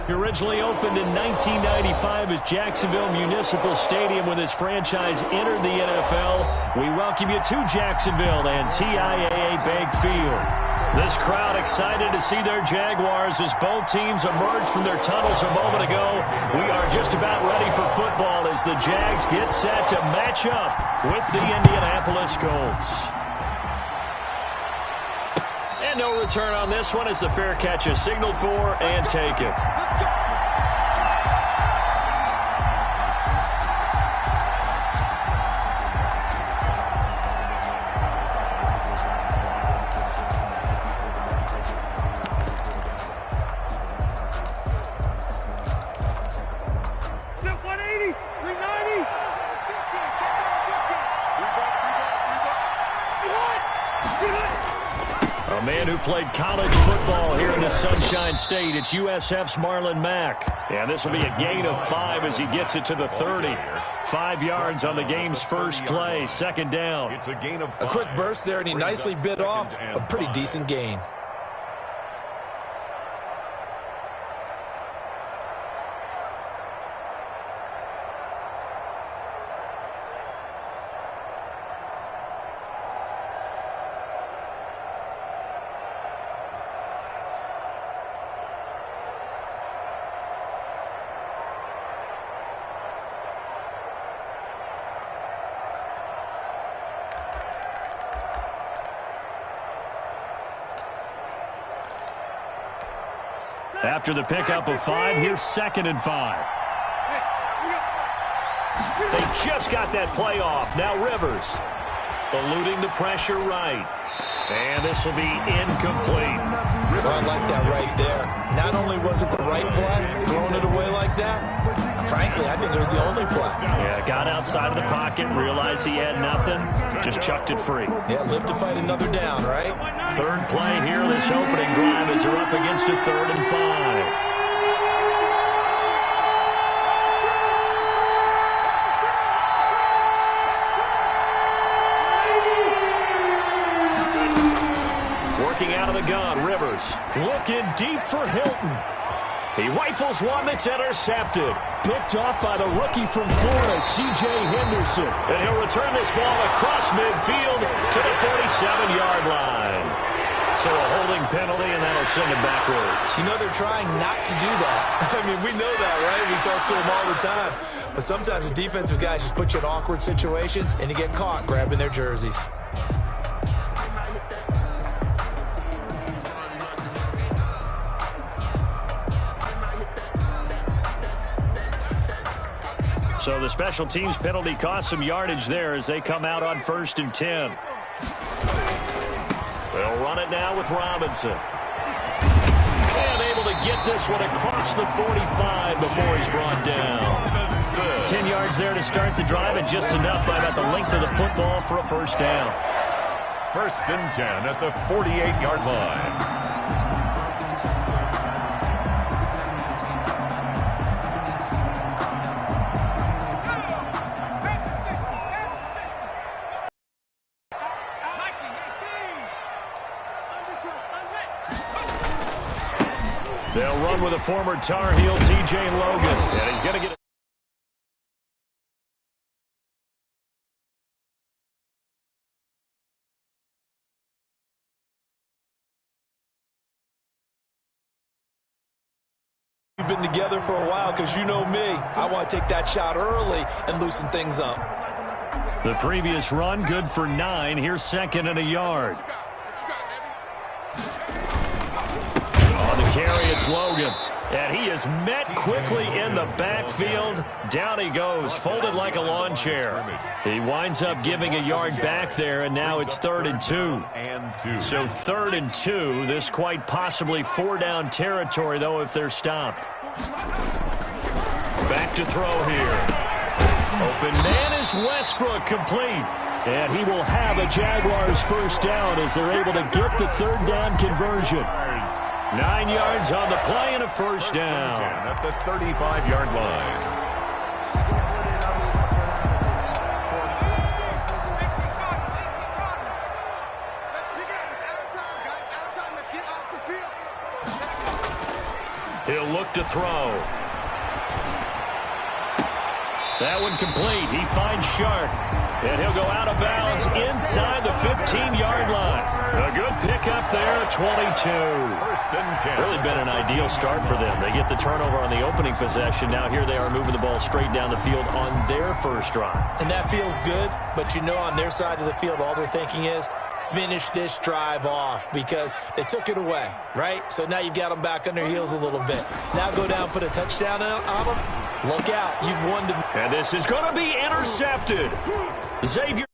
He originally opened in 1995 as Jacksonville Municipal Stadium when his franchise entered the NFL. We welcome you to Jacksonville and TIAA Bank Field. This crowd excited to see their Jaguars as both teams emerged from their tunnels a moment ago. We are just about ready for football as the Jags get set to match up with the Indianapolis Colts. And no return on this one as the fair catch is signaled for and taken. Played college football here in the Sunshine State. It's USF's Marlon Mack. And this will be a gain of 5 as he gets it to the 30. 5 yards on the game's first play. Second down. It's a gain of 5. A quick burst there, and he nicely bit off a pretty decent gain. After the pickup of 5, here's 2nd and 5. They just got that play off. Now Rivers eluding the pressure right. And this will be incomplete. I like that right there. Not only was it the right play, throwing it away like that, frankly, I think it was the only play. Yeah, got outside of the pocket, realized he had nothing, just chucked it free. Yeah, live to fight another down, right? Third play here, this opening drive as they're up against a 3rd and 5. Working out of the gun, Rivers looking deep for Hilton. He rifles one that's intercepted. Picked off by the rookie from Florida, C.J. Henderson. And he'll return this ball across midfield to the 47-yard line. So a holding penalty, and that'll send it backwards. You know, they're trying not to do that. I mean, we know that, right? We talk to them all the time. But sometimes the defensive guys just put you in awkward situations, and you get caught grabbing their jerseys. So the special teams penalty cost some yardage there as they come out on 1st and 10. They'll run it now with Robinson. And able to get this one across the 45 before he's brought down. 10 yards there to start the drive, and just enough by about the length of the football for a first down. 1st and 10 at the 48-yard line. They'll run with a former Tar Heel, T.J. Logan. And he's going to get it. We've been together for a while because you know me. I want to take that shot early and loosen things up. The previous run, good for 9. Here's 2nd and a yard. On the carry, it's Logan. And he is met quickly in the backfield. Down he goes, folded like a lawn chair. He winds up giving a yard back there, and now it's 3rd and 2. So 3rd and 2, this quite possibly 4-down territory, though, if they're stopped. Back to throw here. Open man is Westbrook, complete. And he will have a Jaguars first down as they're able to get the 3rd down conversion. 9 yards on the play and a first down. At the 35-yard line. He'll look to throw. That one complete. He finds Sharp. And he'll go out of bounds inside the 15-yard line. A good pickup there, 22. First and 10. Really been an ideal start for them. They get the turnover on the opening possession. Now here they are moving the ball straight down the field on their first drive. And that feels good, but you know on their side of the field, all they're thinking is, finish this drive off because they took it away, right? So now you've got them back on their heels a little bit. Now go down, put a touchdown on them. Look out. You've won. And this is going to be intercepted. Xavier.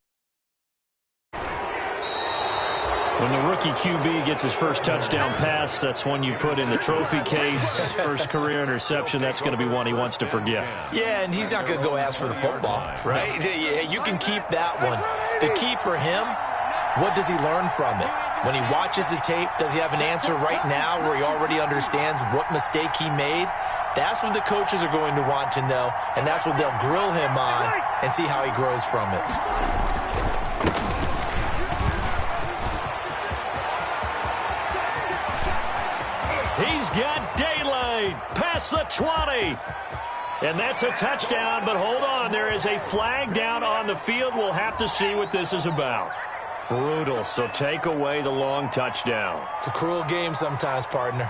When the rookie QB gets his first touchdown pass, that's one you put in the trophy case. First career interception, that's going to be one he wants to forget. Yeah, and he's not going to go ask for the football, right? Yeah, you can keep that one. The key for him, what does he learn from it? When he watches the tape, does he have an answer right now where he already understands what mistake he made? That's what the coaches are going to want to know, and that's what they'll grill him on and see how he grows from it. He's got daylight past the 20. And that's a touchdown, but hold on. There is a flag down on the field. We'll have to see what this is about. Brutal, so take away the long touchdown. It's a cruel game sometimes, partner.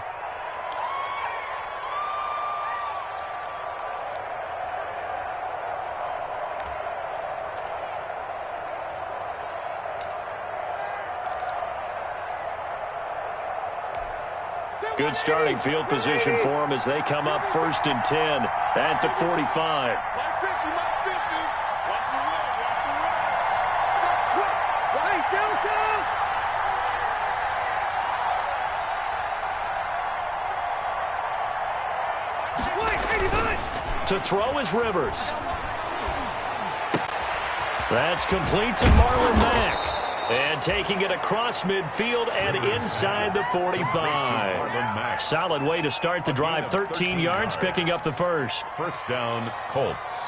Good starting field position for them as they come up first and 10 at the 45. To throw is Rivers. That's complete to Marlon Mack. And taking it across midfield and inside the 45. Solid way to start the drive. 13 yards, picking up the first. First down, Colts.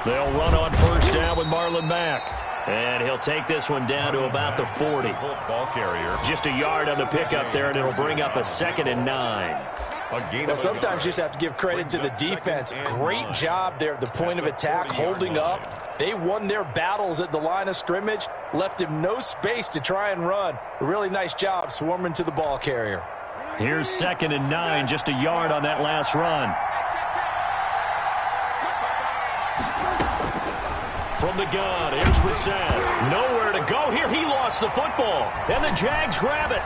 They'll run on first down with Marlon Mack. And he'll take this one down to about the 40. Ball carrier. Just a yard on the pickup there, and it'll bring up a 2nd and 9. Well, sometimes you just have to give credit to the defense. Great job there at the point of attack, holding up. They won their battles at the line of scrimmage, left him no space to try and run. A really nice job swarming to the ball carrier. Here's 2nd and 9, just a yard on that last run. From the gun, here's Brissett. Nowhere to go here. He lost the football. And the Jags grab it.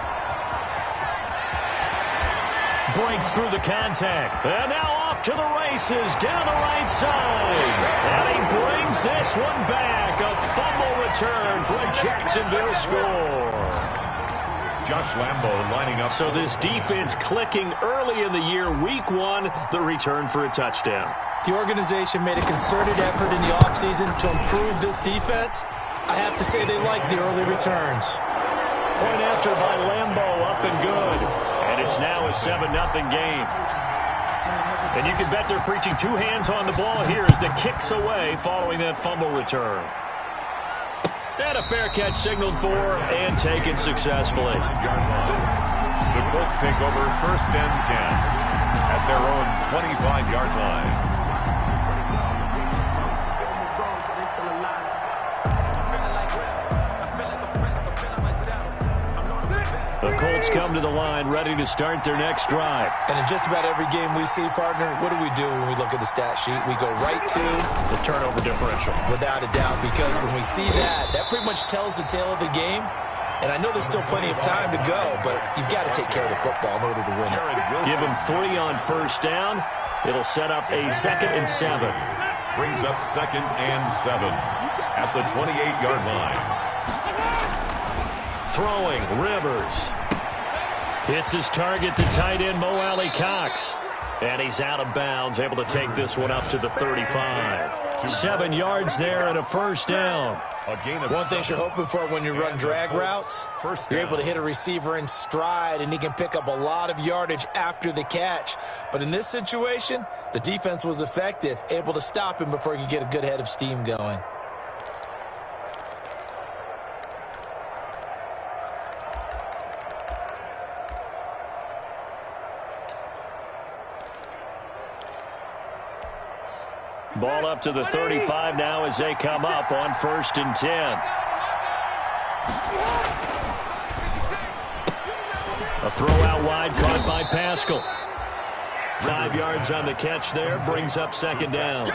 Breaks through the contact. And now off to the races down the right side. And he brings this one back. A fumble return for a Jacksonville score. Josh Lambo lining up. So this defense clicking early in the year. Week 1, the return for a touchdown. The organization made a concerted effort in the offseason to improve this defense. I have to say they like the early returns. Point after by Lambo, up and good. And it's now a 7-0 game. And you can bet they're preaching 2 hands on the ball here as the kick's away following that fumble return. And a fair catch signaled for and taken successfully. The Colts take over first and 10 at their own 25-yard line. The Colts come to the line ready to start their next drive. And in just about every game we see, partner, what do we do when we look at the stat sheet? We go right to the turnover differential. Without a doubt, because when we see that, that pretty much tells the tale of the game. And I know there's still plenty of time to go, but you've got to take care of the football in order to win it. Give them 3 on first down. It'll set up a 2nd and 7. Brings up 2nd and 7 at the 28-yard line. Throwing, Rivers. Hits his target, the tight end, Mo Alley Cox. And he's out of bounds, able to take this one up to the 35. 7 yards there and a first down. One thing you're hoping for when you run drag routes, you're able to hit a receiver in stride, and he can pick up a lot of yardage after the catch. But in this situation, the defense was effective, able to stop him before he could get a good head of steam going. Ball up to the 35 now as they come up on 1st and 10. A throw out wide caught by Pascal. 5 yards on the catch there, brings up 2nd down.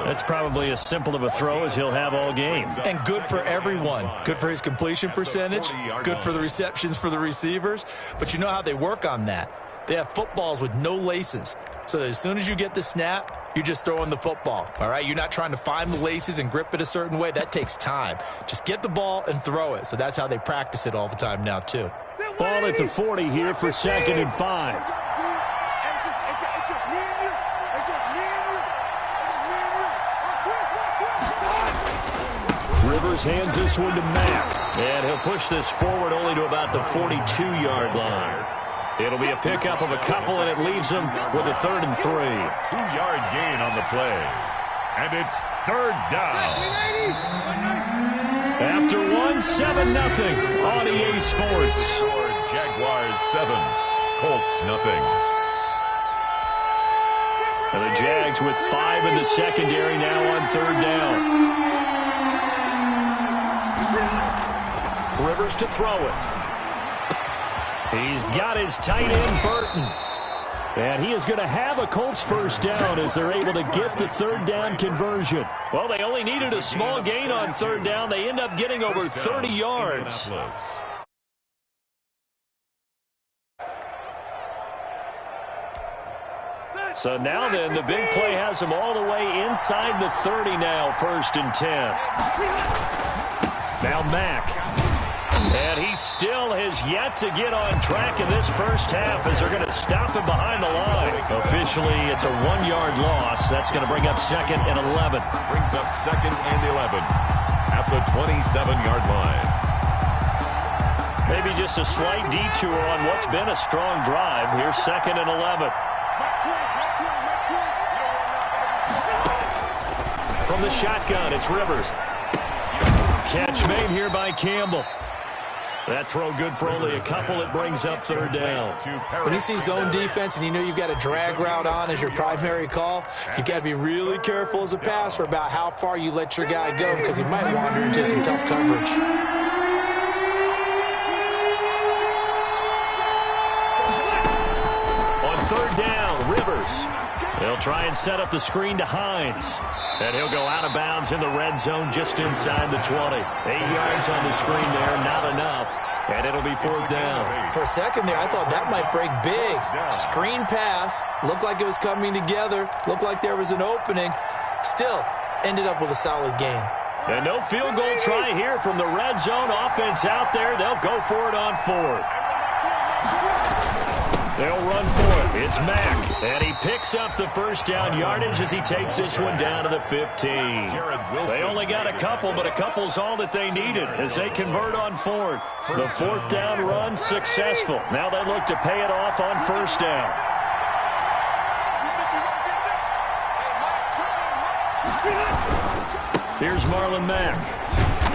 That's probably as simple of a throw as he'll have all game. And good for everyone. Good for his completion percentage, good for the receptions for the receivers. But you know how they work on that. They have footballs with no laces. So that as soon as you get the snap, you're just throwing the football, all right? You're not trying to find the laces and grip it a certain way. That takes time. Just get the ball and throw it. So that's how they practice it all the time now, too. Ball at the 40 here for 2nd and 5. Rivers hands this one to Mack. And he'll push this forward only to about the 42-yard line. It'll be a pickup of a couple, and it leaves them with a 3rd and 3. 2-yard gain on the play. And it's 3rd down. After 1, 7-0 on EA Sports. Jaguars 7, Colts 0. And the Jags with 5 in the secondary now on 3rd down. Rivers to throw it. He's got his tight end, Burton. And he is going to have a Colts first down as they're able to get the 3rd down conversion. Well, they only needed a small gain on 3rd down. They end up getting over 30 yards. So now then, the big play has them all the way inside the 30 now, 1st and 10. Now Mack. And he still has yet to get on track in this first half as they're going to stop him behind the line. Officially, it's a 1-yard loss. That's going to bring up 2nd and 11. Brings up 2nd and 11 at the 27-yard line. Maybe just a slight detour on what's been a strong drive. Here's 2nd and 11. From the shotgun, it's Rivers. Catch made here by Campbell. That throw good for only a couple. It brings up 3rd down. When you see zone defense and you know you've got a drag route on as your primary call, you got to be really careful as a passer about how far you let your guy go because he might wander into some tough coverage. On 3rd down, Rivers. They'll try and set up the screen to Hines. And he'll go out of bounds in the red zone just inside the 20. 8 yards on the screen there, not enough. And it'll be 4th down. For a second there, I thought that might break big. Screen pass. Looked like it was coming together. Looked like there was an opening. Still, ended up with a solid gain. And no field goal try here from the red zone. Offense out there. They'll go for it on 4th. They'll run for it. It's Mack. And he picks up the first down yardage as he takes this one down to the 15. They only got a couple, but a couple's all that they needed as they convert on 4th. The 4th down run successful. Now they look to pay it off on 1st down. Here's Marlon Mack.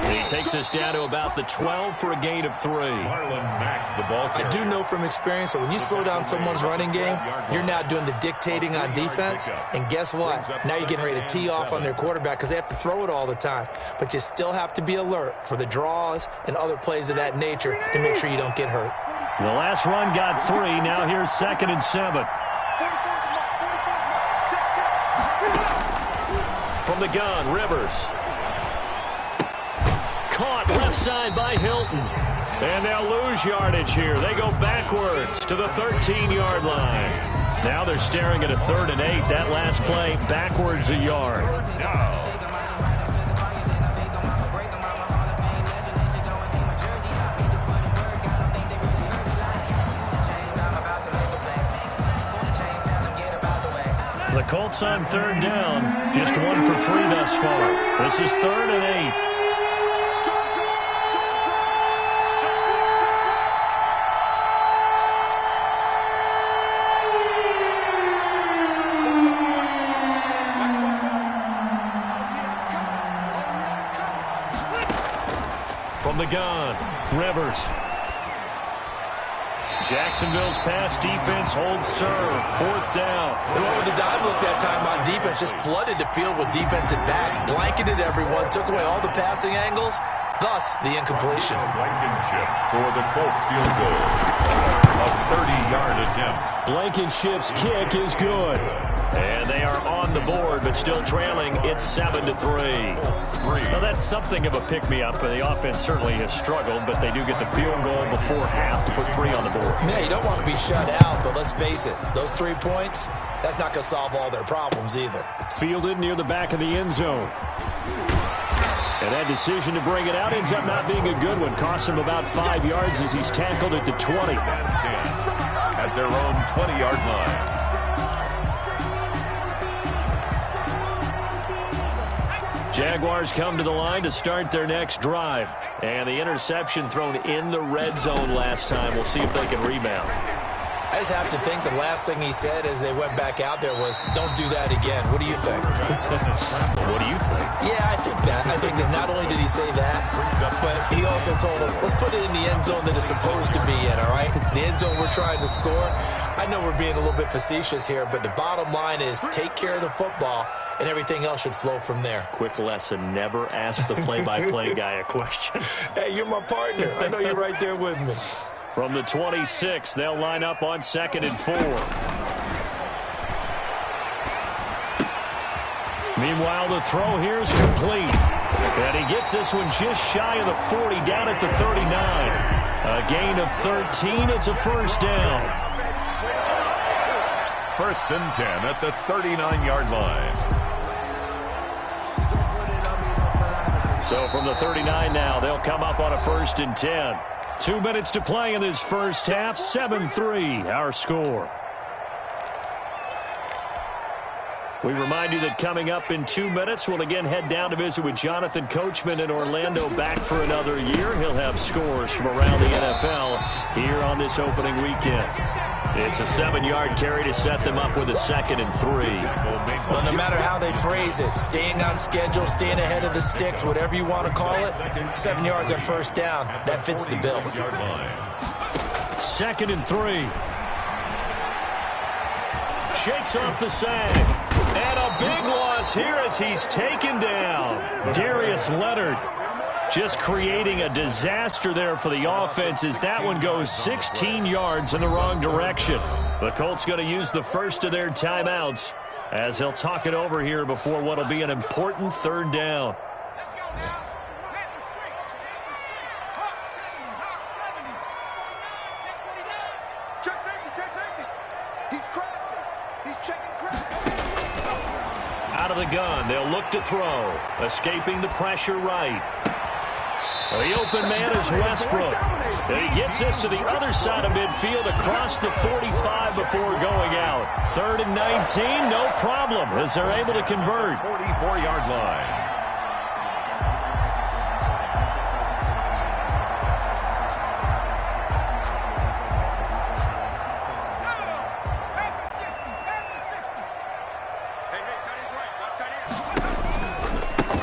He takes us down to about the 12 for a gain of 3. Marlon Mack, the ball carrier. I do know from experience that when you slow down someone's running game, you're now doing the dictating on defense. And guess what? Now you're getting ready to tee off on their quarterback because they have to throw it all the time. But you still have to be alert for the draws and other plays of that nature to make sure you don't get hurt. The last run got 3. Now here's 2nd and 7. From the gun, Rivers. Caught left side by Hilton. And they'll lose yardage here. They go backwards to the 13-yard line. Now they're staring at a 3rd and 8. That last play, backwards a yard. Colts on third down. Just 1 for 3 thus far. This is 3rd and 8. From the gun, Rivers. Jacksonville's pass defense holds serve. 4th down. They went with the dive look that time on defense. Just flooded the field with defensive backs. Blanketed everyone. Took away all the passing angles. Thus, the incompletion. Blankenship for the Colts field goal. A 30-yard attempt. Blankenship's kick is good. And they are on the board, but still trailing. It's 7-3. Now, that's something of a pick-me-up. The offense certainly has struggled, but they do get the field goal before half to put 3 on the board. Yeah, you don't want to be shut out, but let's face it. Those 3 points, that's not going to solve all their problems either. Fielded near the back of the end zone. And that decision to bring it out ends up not being a good one. Costs him about 5 yards as he's tackled at the 20. At their own 20-yard line. Jaguars come to the line to start their next drive. And the interception thrown in the red zone last time. We'll see if they can rebound. I just have to think the last thing he said as they went back out there was, don't do that again. What do you think? What do you think? Yeah, I think that. I think that not only did he say that, but he also told him, let's put it in the end zone that it's supposed to be in, all right? The end zone we're trying to score. I know we're being a little bit facetious here, but the bottom line is take care of the football, and everything else should flow from there. Quick lesson, never ask the play-by-play guy a question. Hey, you're my partner. I know you're right there with me. From the 26, they'll line up on 2nd and 4. Meanwhile, the throw here is complete. And he gets this one just shy of the 40, down at the 39. A gain of 13. It's a 1st down. 1st and 10 at the 39-yard line. So from the 39 now, they'll come up on a 1st and 10. 2 minutes to play in this first half. 7-3, our score. We remind you that coming up in 2 minutes, we'll again head down to visit with Jonathan Coachman in Orlando, back for another year. He'll have scores from around the NFL here on this opening weekend. It's a 7-yard carry to set them up with a 2nd and 3. Well, no matter how they phrase it, staying on schedule, staying ahead of the sticks, whatever you want to call it, 7 yards on 1st down, that fits the bill. 2nd and 3. Shakes off the sag. And a big loss here as he's taken down. Darius Leonard just creating a disaster there for the offense as that one goes 16 yards in the wrong direction. The Colts going to use the first of their timeouts as they'll talk it over here before what will be an important 3rd down. Out of the gun, they'll look to throw. Escaping the pressure right. The open man is Westbrook. And he gets this to the other side of midfield across the 45 before going out. 3rd and 19, no problem as they're able to convert. 44-yard line.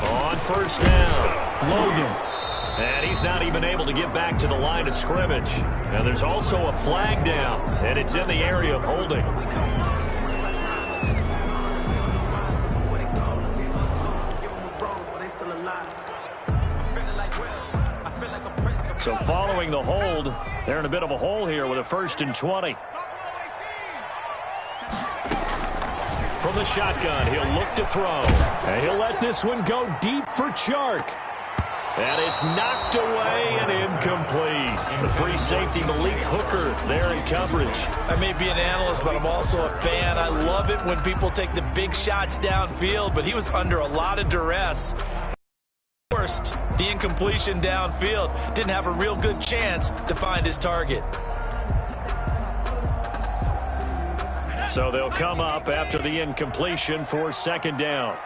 On 1st down, Logan. And he's not even able to get back to the line of scrimmage. Now there's also a flag down, and it's in the area of holding. So following the hold, they're in a bit of a hole here with a 1st and 20. From the shotgun, he'll look to throw. And he'll let this one go deep for Chark. And it's knocked away and incomplete. The free safety, Malik Hooker, there in coverage. I may be an analyst, but I'm also a fan. I love it when people take the big shots downfield, but he was under a lot of duress. Forced the incompletion downfield. Didn't have a real good chance to find his target. So they'll come up after the incompletion for second down.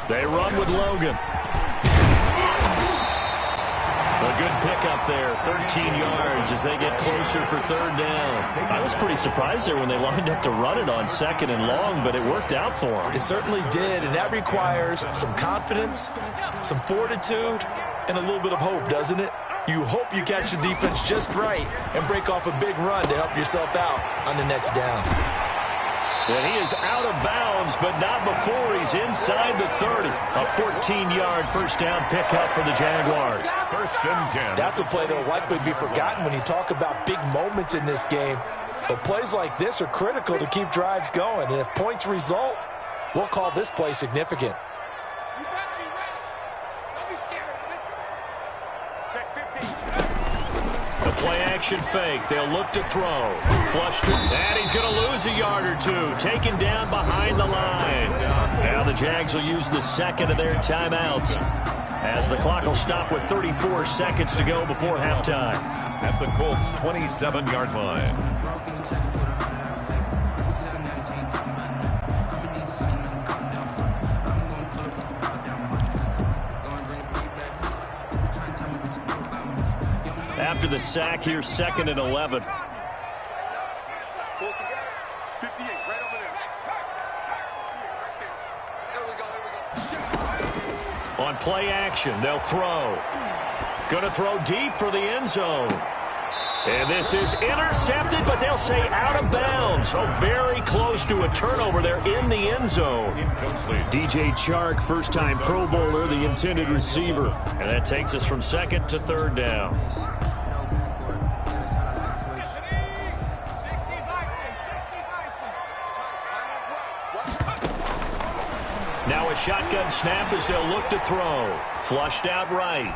They run with Logan. A good pickup there, 13 yards as they get closer for third down. I was pretty surprised there when they lined up to run it on second and long, but it worked out for them. It certainly did, and that requires some confidence, some fortitude, and a little bit of hope, doesn't it? You hope you catch the defense just right and break off a big run to help yourself out on the next down. And he is out of bounds, but not before he's inside the 30. A 14-yard first down pickup for the Jaguars. First and 10. That's a play that will likely be forgotten when you talk about big moments in this game. But plays like this are critical to keep drives going. And if points result, we'll call this play significant. The play-action fake. They'll look to throw. Flushed it. And he's going to lose a yard or two. Taken down behind the line. Now the Jags will use the second of their timeouts, as the clock will stop with 34 seconds to go before halftime. At the Colts' 27-yard line. After the sack, here's second and 11. On play action, they'll throw. Going to throw deep for the end zone. And this is intercepted, but they'll say out of bounds. So very close to a turnover there in the end zone. DJ Chark, first-time Pro Bowler, the intended receiver. And that takes us from second to third down. Now a shotgun snap as they'll look to throw. Flushed out right.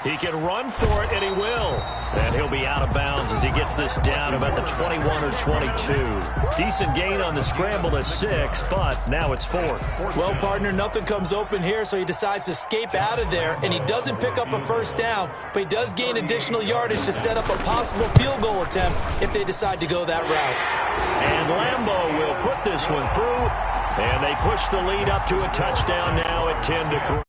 He can run for it, and he will. And he'll be out of bounds as he gets this down about the 21 or 22. Decent gain on the scramble to 6, but now it's 4th. Well, partner, nothing comes open here, so he decides to escape out of there, and he doesn't pick up a first down, but he does gain additional yardage to set up a possible field goal attempt if they decide to go that route. And Lambeau will put this one through, and they push the lead up to a touchdown now at 10-3.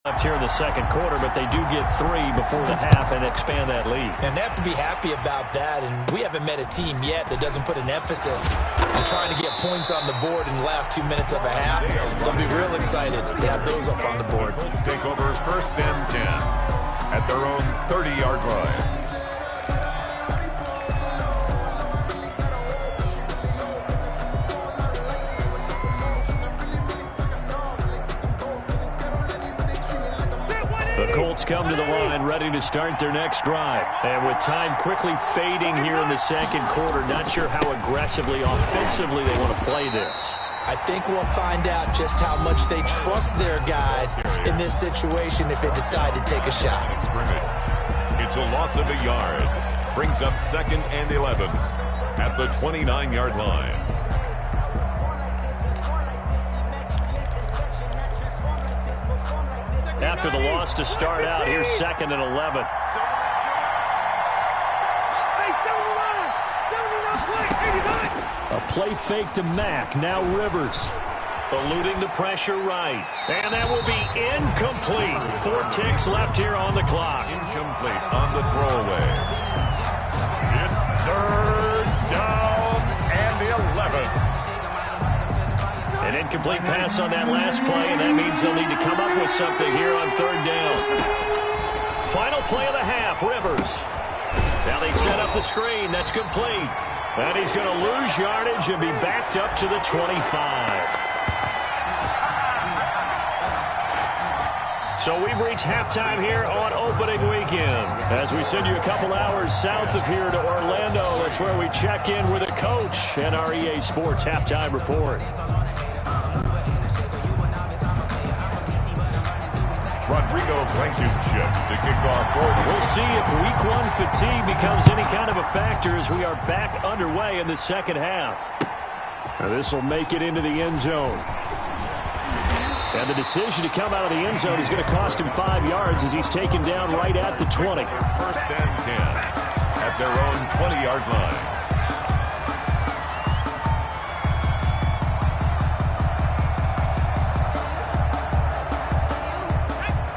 Left here in the second quarter, but they do get 3 before the half and expand that lead. And they have to be happy about that, and we haven't met a team yet that doesn't put an emphasis on trying to get points on the board in the last 2 minutes of a half. They'll be real excited to have those up on the board. Let's take over first and 10 at their own 30-yard line. The Colts come to the line ready to start their next drive. And with time quickly fading here in the second quarter, not sure how aggressively, offensively they want to play this. I think we'll find out just how much they trust their guys in this situation if they decide to take a shot. It's a loss of a yard. Brings up second and 11 at the 29-yard line. After the loss to start out, here's second and 11. A play fake to Mack. Now Rivers. Eluding the pressure right. And that will be incomplete. 4 ticks left here on the clock. Incomplete on the throwaway. It's third down and 11. An incomplete pass on that last play, and that means they'll need to come up with something here on third down. Final play of the half, Rivers. Now they set up the screen. That's complete. And he's going to lose yardage and be backed up to the 25. So we've reached halftime here on opening weekend. As we send you a couple hours south of here to Orlando, that's where we check in with a coach and our EA Sports Halftime Report. Rodrigo Blankenship to kick off for them. We'll see if week 1 fatigue becomes any kind of a factor as we are back underway in the second half. Now this will make it into the end zone. And the decision to come out of the end zone is going to cost him 5 yards as he's taken down right at the 20. First and 10 at their own 20-yard line.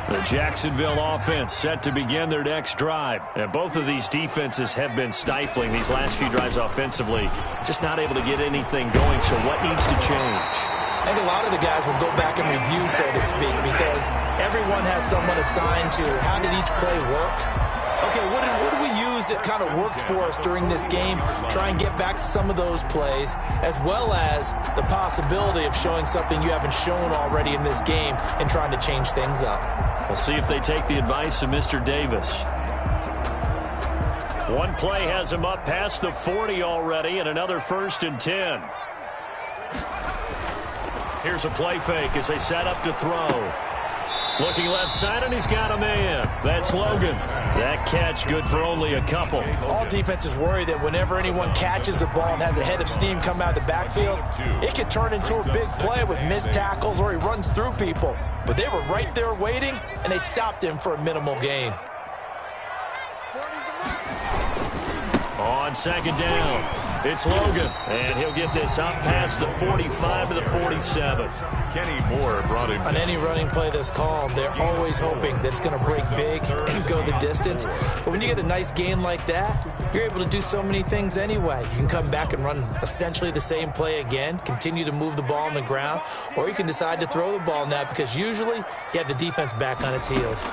The Jacksonville offense set to begin their next drive. And both of these defenses have been stifling these last few drives offensively. Just not able to get anything going, so what needs to change? I think a lot of the guys will go back and review, so to speak, because everyone has someone assigned to how did each play work. Okay, what did we use that kind of worked for us during this game? Try and get back to some of those plays, as well as the possibility of showing something you haven't shown already in this game and trying to change things up. We'll see if they take the advice of Mr. Davis. One play has him up past the 40 already, and another 1st and 10. Here's a play fake as they set up to throw. Looking left side, and he's got a man. That's Logan. That catch good for only a couple. All defenses worry that whenever anyone catches the ball and has a head of steam come out of the backfield, it could turn into a big play with missed tackles or he runs through people. But they were right there waiting, and they stopped him for a minimal gain. On 2nd down, it's Logan, and he'll get this up past the 45 to the 47. Kenny Moore brought him. On any running play that's called, they're always hoping that it's going to break big and go the distance. But when you get a nice gain like that, you're able to do so many things anyway. You can come back and run essentially the same play again, continue to move the ball on the ground, or you can decide to throw the ball now because usually you have the defense back on its heels.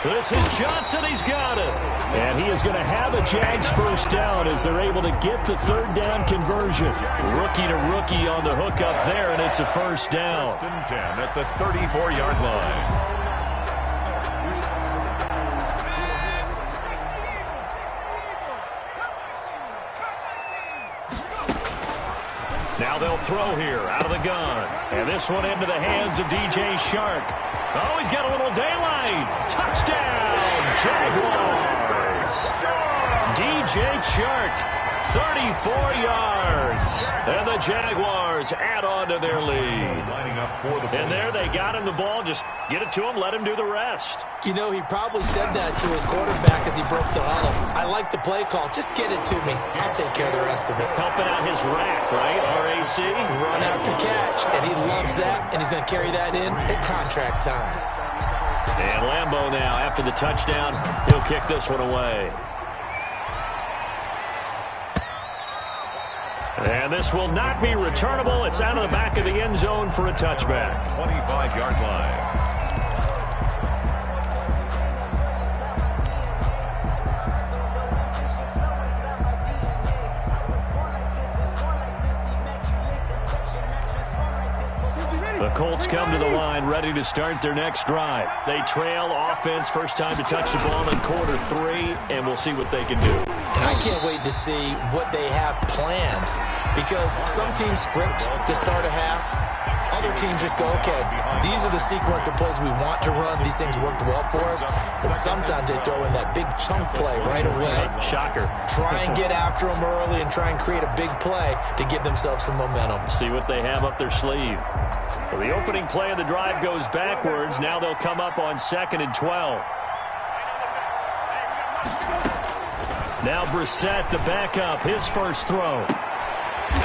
This is Johnson. He's got it. And he is going to have a Jags 1st down as they're able to get the 3rd down conversion. Rookie to rookie on the hook up there, and it's a 1st down. 1st and 10 at the 34-yard line. Now they'll throw here out of the gun. And this one into the hands of DJ Shark. Oh, he's got a little daylight. Touchdown, Jaguars. DJ Shark, 34 yards. And the Jaguars add on to their lead. And there they got him the ball. Just get it to him, let him do the rest. You know, he probably said that to his quarterback as he broke the huddle. I like the play call. Just get it to me. I'll take care of the rest of it. Helping out his rack, right? RAC. Run after catch. And he loves that. And he's going to carry that in at contract time. And Lambeau now, after the touchdown, he'll kick this one away. And this will not be returnable. It's out of the back of the end zone for a touchback. 25-yard line. The Colts come to the line ready to start their next drive. They trail offense, first time to touch the ball in quarter 3, and we'll see what they can do. And I can't wait to see what they have planned, because some teams script to start a half. Other teams just go, okay, these are the sequence of plays we want to run. These things worked well for us. And sometimes they throw in that big chunk play right away. Shocker. Try and get after them early and try and create a big play to give themselves some momentum. See what they have up their sleeve. So the opening play of the drive goes backwards. Now they'll come up on 2nd and 12. Now Brissett, the backup, his first throw.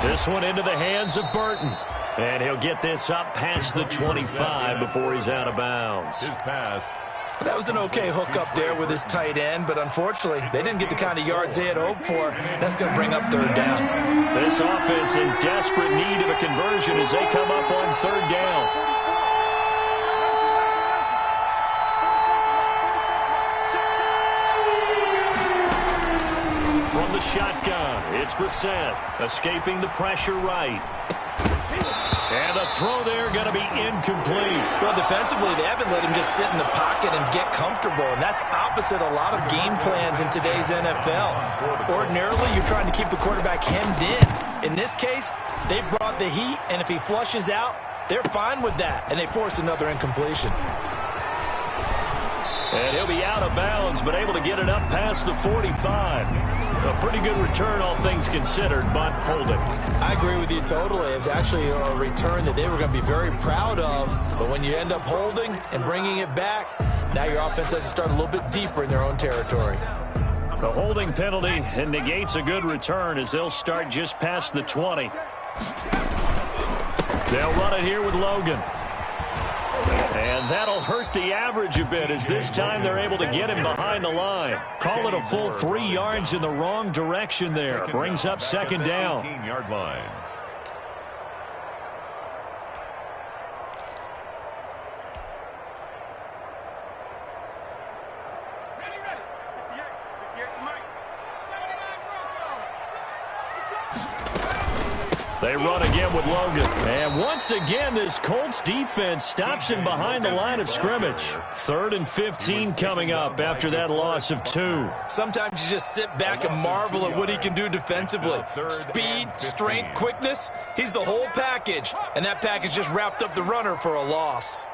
This one into the hands of Burton. And he'll get this up past the 25 before he's out of bounds. His pass. That was an okay hook up there with his tight end, but unfortunately, they didn't get the kind of yards they had hoped for. That's going to bring up 3rd down. This offense in desperate need of a conversion as they come up on 3rd down. From the shotgun, it's Brissett, escaping the pressure right. And the throw there going to be incomplete. Well, defensively, they haven't let him just sit in the pocket and get comfortable, and that's opposite a lot of game plans in today's NFL. Ordinarily, you're trying to keep the quarterback hemmed in. In this case, they brought the heat, and if he flushes out, they're fine with that, and they force another incompletion. And he'll be out of bounds, but able to get it up past the 45. A pretty good return, all things considered, but holding. I agree with you totally. It's actually a return that they were going to be very proud of. But when you end up holding and bringing it back, now your offense has to start a little bit deeper in their own territory. The holding penalty negates a good return as they'll start just past the 20. They'll run it here with Logan. And that'll hurt the average a bit as this time they're able to get him behind the line. Call it a full 3 yards in the wrong direction there. Brings up second down. 18-yard line. They run again with Logan. And once again, this Colts defense stops him behind the line of scrimmage. 3rd and 15 coming up after that loss of 2. Sometimes you just sit back and marvel at what he can do defensively. Speed, strength, quickness, he's the whole package. And that package just wrapped up the runner for a loss.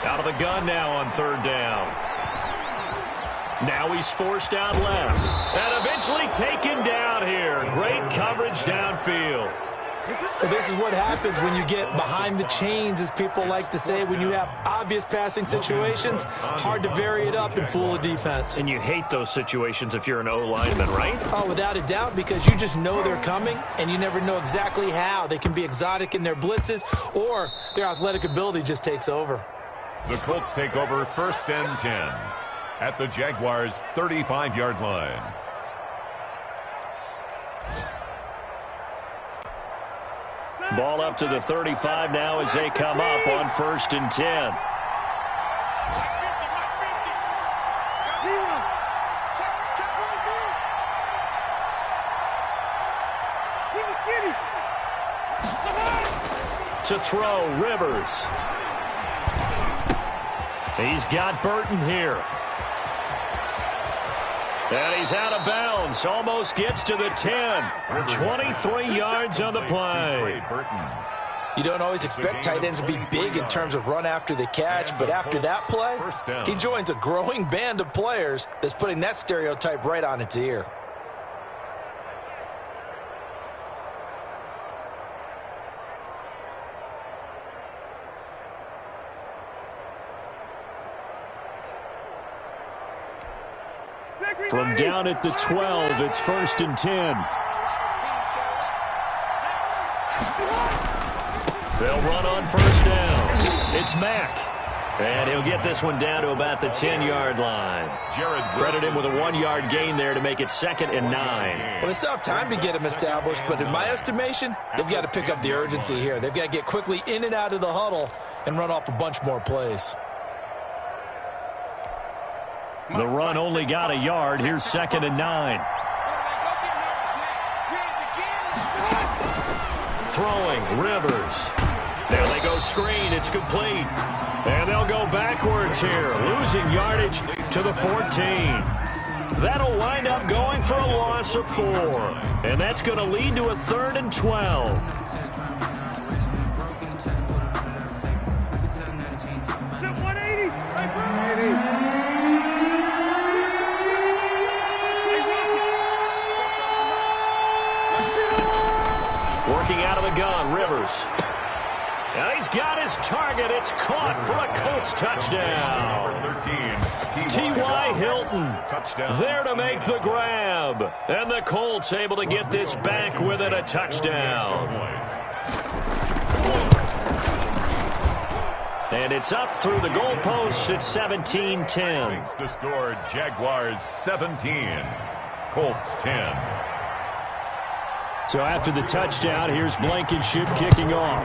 Out of the gun now on 3rd down. Now he's forced out left. And eventually taken down here. Great coverage downfield. Well, this is what happens when you get behind the chains, as people like to say. When you have obvious passing situations, hard to vary it up and fool a defense. And you hate those situations if you're an O-lineman, right? Oh, without a doubt, because you just know they're coming, and you never know exactly how. They can be exotic in their blitzes, or their athletic ability just takes over. The Colts take over 1st and 10 at the Jaguars' 35-yard line. Ball up to the 35 now as they come up on 1st and 10. To throw, Rivers. He's got Burton here. And he's out of bounds. Almost gets to the 10. 23 yards on the play. You don't always expect tight ends to be big in terms of run after the catch, but after that play, he joins a growing band of players that's putting that stereotype right on its ear. From down at the 12, it's 1st and 10. They'll run on 1st down. It's Mack. And he'll get this one down to about the 10-yard line. Credit him with a 1-yard gain there to make it 2nd and 9. Well, they still have time to get him established, but in my estimation, they've got to pick up the urgency here. They've got to get quickly in and out of the huddle and run off a bunch more plays. The run only got a yard. Here's 2nd and 9. Throwing, Rivers. There they go, screen. It's complete. And they'll go backwards here, losing yardage to the 14. That'll wind up going for a loss of 4. And that's going to lead to a 3rd and 12. Working out of the gun, Rivers. And he's got his target. It's caught for a Colts touchdown. Number 13, T.Y. Hilton there to make the grab. And the Colts able to get this back within a touchdown. And it's up through the goalposts. It's 17-10. The score, Jaguars 17, Colts 10. So after the touchdown, here's Blankenship kicking off.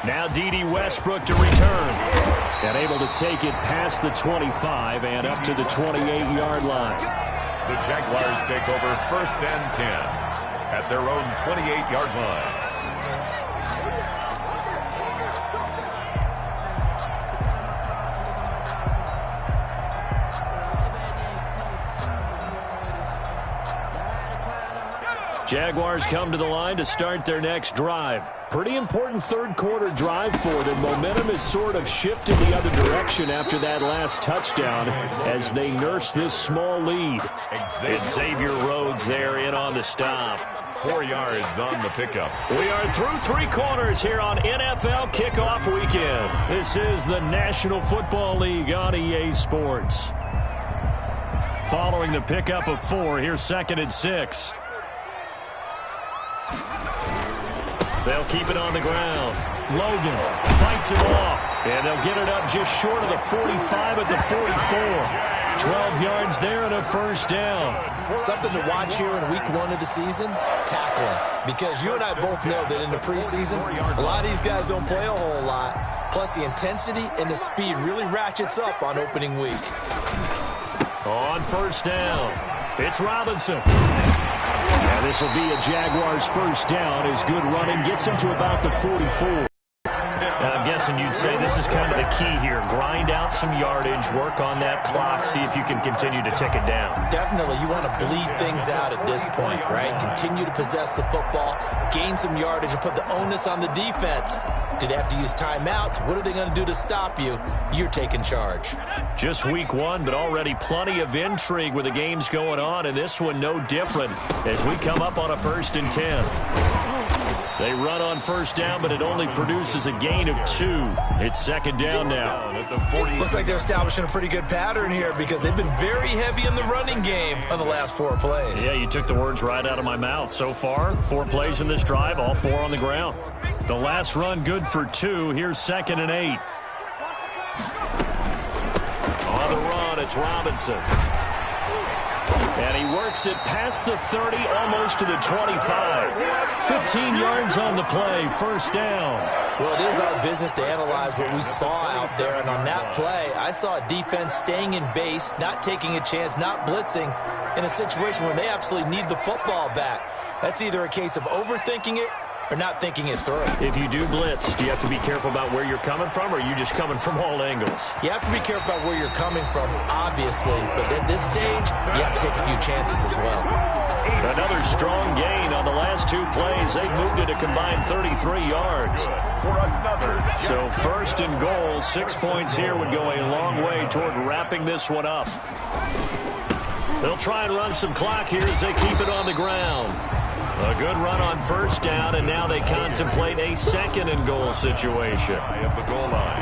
Now D.D. Westbrook to return. And able to take it past the 25 and up to the 28-yard line. The Jaguars take over 1st and 10 at their own 28-yard line. Jaguars come to the line to start their next drive. Pretty important third-quarter drive for them. Momentum has sort of shifted the other direction after that last touchdown as they nurse this small lead. It's Xavier Rhodes there in on the stop. 4 yards on the pickup. We are through 3 quarters here on NFL Kickoff Weekend. This is the National Football League on EA Sports. Following the pickup of 4, here's 2nd and 6. They'll keep it on the ground. Logan fights it off, and they'll get it up just short of the 45 at the 44. 12 yards there and a first down. Something to watch here in week 1 of the season, tackling. Because you and I both know that in the preseason, a lot of these guys don't play a whole lot. Plus, the intensity and the speed really ratchets up on opening week. On first down, it's Robinson. And this will be a Jaguars first down as good running gets him to about the 44. I'm guessing you'd say this is kind of the key here. Grind out some yardage, work on that clock, see if you can continue to tick it down. Definitely, you want to bleed things out at this point, right? Continue to possess the football, gain some yardage, and put the onus on the defense. Do they have to use timeouts? What are they going to do to stop you? You're taking charge. Just week 1, but already plenty of intrigue with the games going on, and this one no different as we come up on a 1st and 10. They run on first down, but it only produces a gain of 2. It's 2nd down now. Looks like they're establishing a pretty good pattern here because they've been very heavy in the running game on the last 4 plays. Yeah, you took the words right out of my mouth. So far, 4 plays in this drive, all 4 on the ground. The last run good for 2. Here's 2nd and 8. On the run, it's Robinson. And he works it past the 30, almost to the 25. 15 yards on the play, first down. Well, it is our business to analyze what we saw out there. And on that play, I saw a defense staying in base, not taking a chance, not blitzing, in a situation where they absolutely need the football back. That's either a case of overthinking it or not thinking it through. If you do blitz, do you have to be careful about where you're coming from, or are you just coming from all angles? You have to be careful about where you're coming from, obviously. But at this stage, you have to take a few chances as well. Another strong gain on the last 2 plays. They've moved it a combined 33 yards. So 1st and goal, 6 points here would go a long way toward wrapping this one up. They'll try and run some clock here as they keep it on the ground. A good run on first down, and now they contemplate a 2nd and goal situation.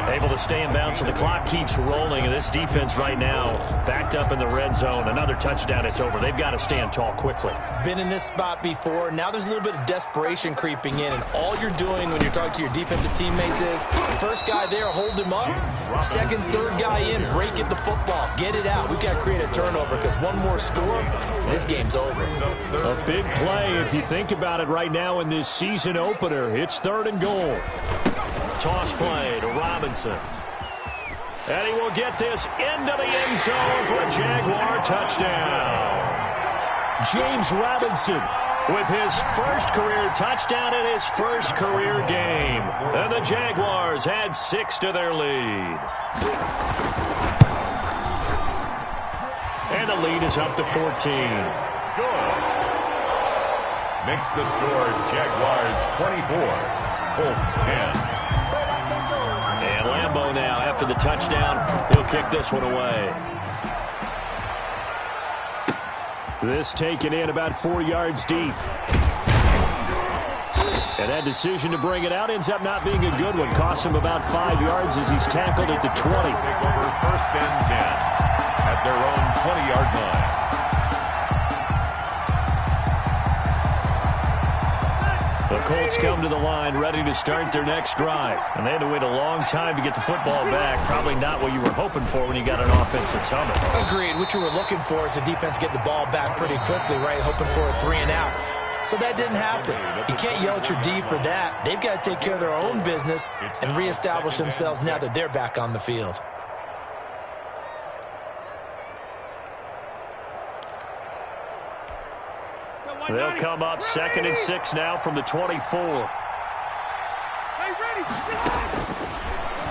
Able to stay in bounds, so the clock keeps rolling, and this defense right now backed up in the red zone. Another touchdown, it's over. They've got to stand tall quickly. Been in this spot before. Now there's a little bit of desperation creeping in, and all you're doing when you're talking to your defensive teammates is, first guy there, hold him up. 2nd, 3rd guy in, break at the football. Get it out. We've got to create a turnover because one more score, and this game's over. A big play if you think about it right now in this season opener. It's 3rd and goal. Toss play to Robinson. And he will get this into the end zone for a Jaguar touchdown. James Robinson with his first career touchdown in his first career game. And the Jaguars add 6 to their lead. And the lead is up to 14. Good. Makes the score Jaguars 24, Colts 10. And Lambeau now, after the touchdown, he'll kick this one away. This taken in about 4 yards deep. And that decision to bring it out ends up not being a good one. Costs him about 5 yards as he's tackled at the 20. Take over 1st and 10 at their own 20-yard line. The Colts come to the line ready to start their next drive. And they had to wait a long time to get the football back. Probably not what you were hoping for when you got an offense that's humming. Agreed. What you were looking for is the defense get the ball back pretty quickly, right? Hoping for a 3 and out. So that didn't happen. You can't yell at your D for that. They've got to take care of their own business and reestablish themselves now that they're back on the field. They'll come up 2nd and 6 now from the 24.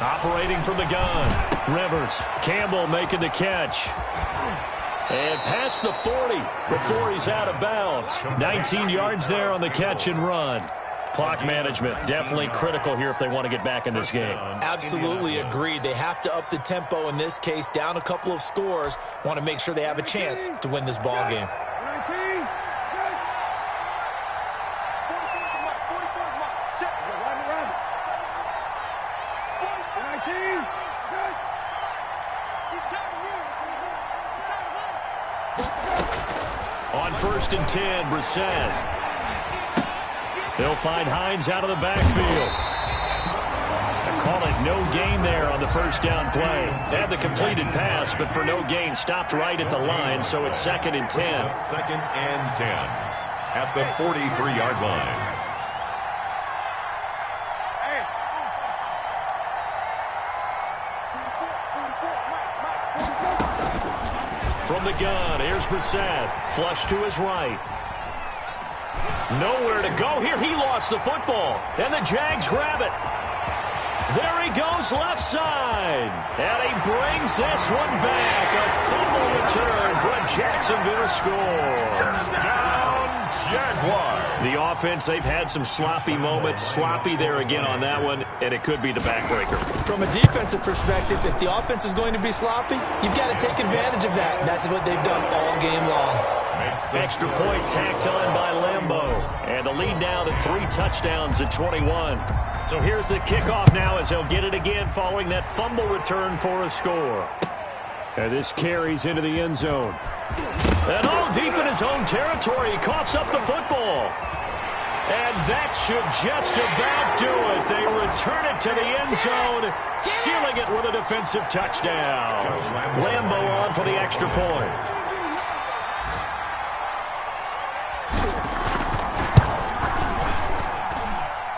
Operating from the gun. Rivers. Campbell making the catch. And past the 40 before he's out of bounds. 19 yards there on the catch and run. Clock management, definitely critical here if they want to get back in this game. Absolutely agreed. They have to up the tempo in this case, down a couple of scores. Want to make sure they have a chance to win this ball game. On 1st and 10, Brissett. They'll find Hines out of the backfield. They call it no gain there on the first down play. They had the completed pass, but for no gain, stopped right at the line, so it's 2nd and 10. 2nd and 10 at the 43-yard line. From the gun, here's Brissett. Flush to his right. Nowhere to go here. He lost the football, and the Jags grab it. There he goes left side, and he brings this one back. A fumble return for a Jacksonville score. Touchdown, Jaguars. The offense, they've had some sloppy moments. Sloppy there again on that one, and it could be the backbreaker. From a defensive perspective, if the offense is going to be sloppy, you've got to take advantage of that. And that's what they've done all game long. Extra point tacked on by Lambeau. And the lead now to 3 touchdowns at 21. So here's the kickoff now as they'll get it again following that fumble return for a score. And this carries into the end zone. And all deep in his own territory, he coughs up the football. And that should just about do it. They return it to the end zone, sealing it with a defensive touchdown. Lambeau on for the extra point.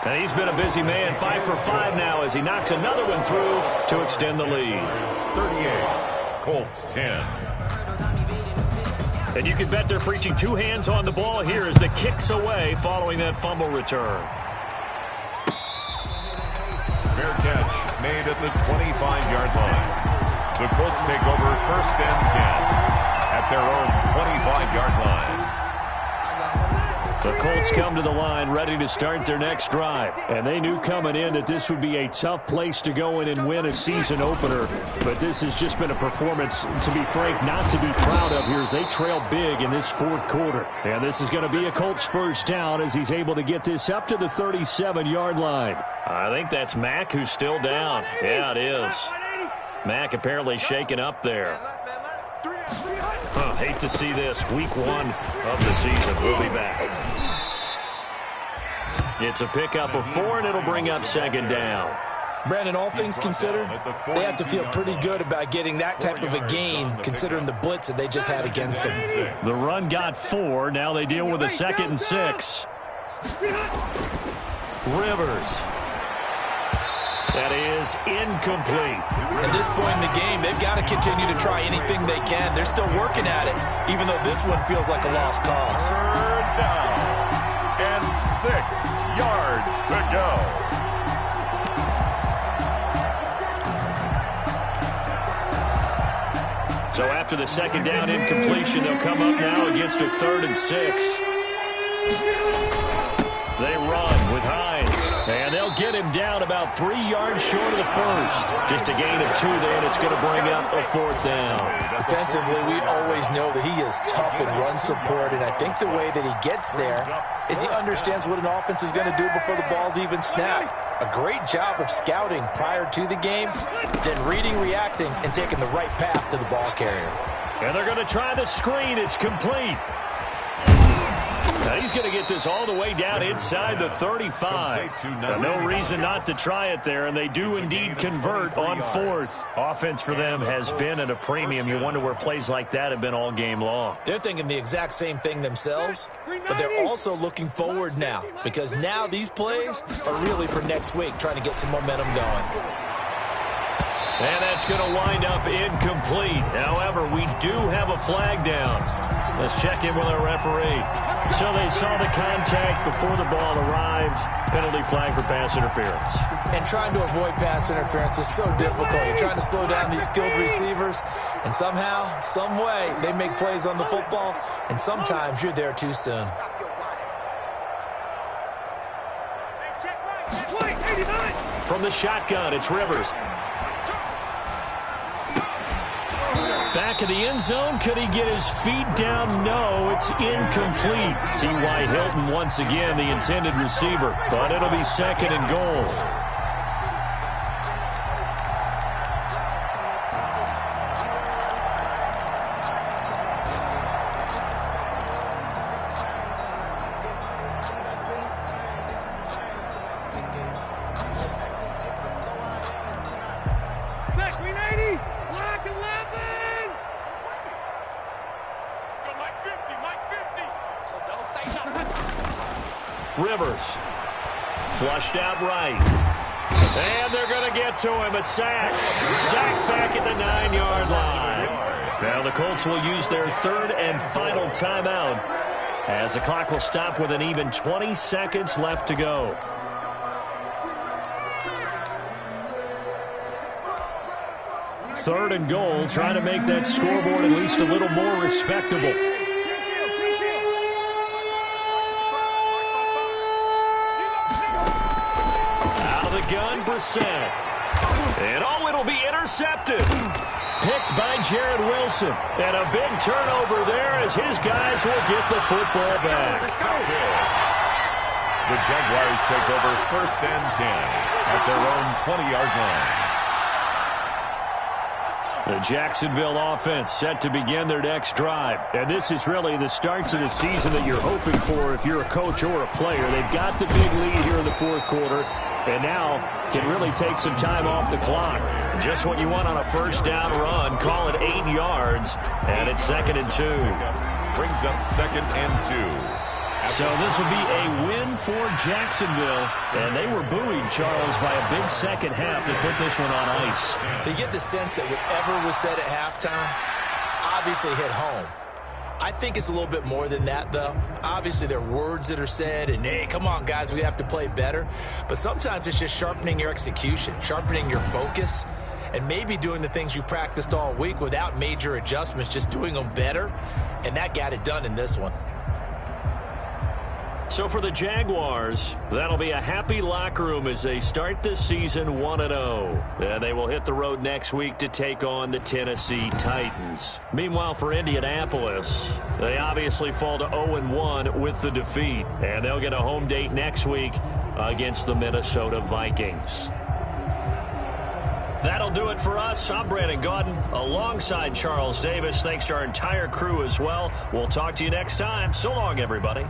And he's been a busy man, 5 for 5 now as he knocks another one through to extend the lead. 38, Colts 10. And you can bet they're preaching 2 hands on the ball here as the kick's away following that fumble return. Fair catch made at the 25-yard line. The Colts take over 1st and 10 at their own 25-yard line. The Colts come to the line ready to start their next drive. And they knew coming in that this would be a tough place to go in and win a season opener. But this has just been a performance, to be frank, not to be proud of here as they trail big in this 4th quarter. And this is going to be a Colts first down as he's able to get this up to the 37-yard line. I think that's Mack who's still down. Yeah, it is. Mack apparently shaken up there. Hate to see this. Week 1 of the season. We'll be back. It's a pickup of 4, and it'll bring up 2nd down. Brandon, all things considered, they have to feel pretty good about getting that type of a gain, considering the blitz that they just had against them. The run got 4. Now they deal with a 2nd and 6. Rivers. That is incomplete. At this point in the game, they've got to continue to try anything they can. They're still working at it, even though this one feels like a lost cause. 3rd down and 6 yards to go. So after the 2nd down incompletion, they'll come up now against a 3rd and 6. They run with Hines, and they'll get him down about 3 yards short of the first. Just a gain of 2 there, and it's going to bring up a 4th down. Defensively, we always know that he is tough in run support, and I think the way that he gets there is he understands what an offense is going to do before the ball's even snapped. A great job of scouting prior to the game, then reading, reacting, and taking the right path to the ball carrier. And they're going to try the screen. It's complete. Now he's going to get this all the way down inside the 35. No reason not to try it there, and they do indeed convert on 4th. Offense for them has been at a premium. You wonder where plays like that have been all game long. They're thinking the exact same thing themselves, but they're also looking forward now because now these plays are really for next week, trying to get some momentum going. And that's going to wind up incomplete. However, we do have a flag down. Let's check in with our referee. So they saw the contact before the ball arrived. penalty flag for pass interference. And trying to avoid pass interference is so difficult. You're trying to slow down these skilled receivers, and somehow, some way, they make plays on the football, and sometimes you're there too soon. From the shotgun, it's Rivers. Back of the end zone. Could he get his feet down? No, it's incomplete. T.Y. Hilton once again the intended receiver, but it'll be 2nd and goal. Rivers, flushed out right. And they're going to get to him. A sack. Sack back at the 9-yard line. Now the Colts will use their 3rd and final timeout as the clock will stop with an even 20 seconds left to go. Third and goal, trying to make that scoreboard at least a little more respectable. Gun, Brissett. And it'll be intercepted. Picked by Jared Wilson. And a big turnover there as his guys will get the football back. The Jaguars take over 1st and 10 at their own 20-yard line. The Jacksonville offense set to begin their next drive. And this is really the start to the season that you're hoping for if you're a coach or a player. They've got the big lead here in the 4th quarter. And now can really take some time off the clock. Just what you want on a 1st down run. Call it 8 yards. And it's 2nd and 2. Brings up 2nd and 2. So this will be a win for Jacksonville. And they were buoyed, Charles, by a big second half that put this one on ice. So you get the sense that whatever was said at halftime obviously hit home. I think it's a little bit more than that, though. Obviously, there are words that are said, and, hey, come on, guys, we have to play better. But sometimes it's just sharpening your execution, sharpening your focus, and maybe doing the things you practiced all week without major adjustments, just doing them better. And that got it done in this one. So for the Jaguars, that'll be a happy locker room as they start this season 1-0. And they will hit the road next week to take on the Tennessee Titans. Meanwhile, for Indianapolis, they obviously fall to 0-1 with the defeat. And they'll get a home date next week against the Minnesota Vikings. That'll do it for us. I'm Brandon Gaudin alongside Charles Davis. Thanks to our entire crew as well. We'll talk to you next time. So long, everybody.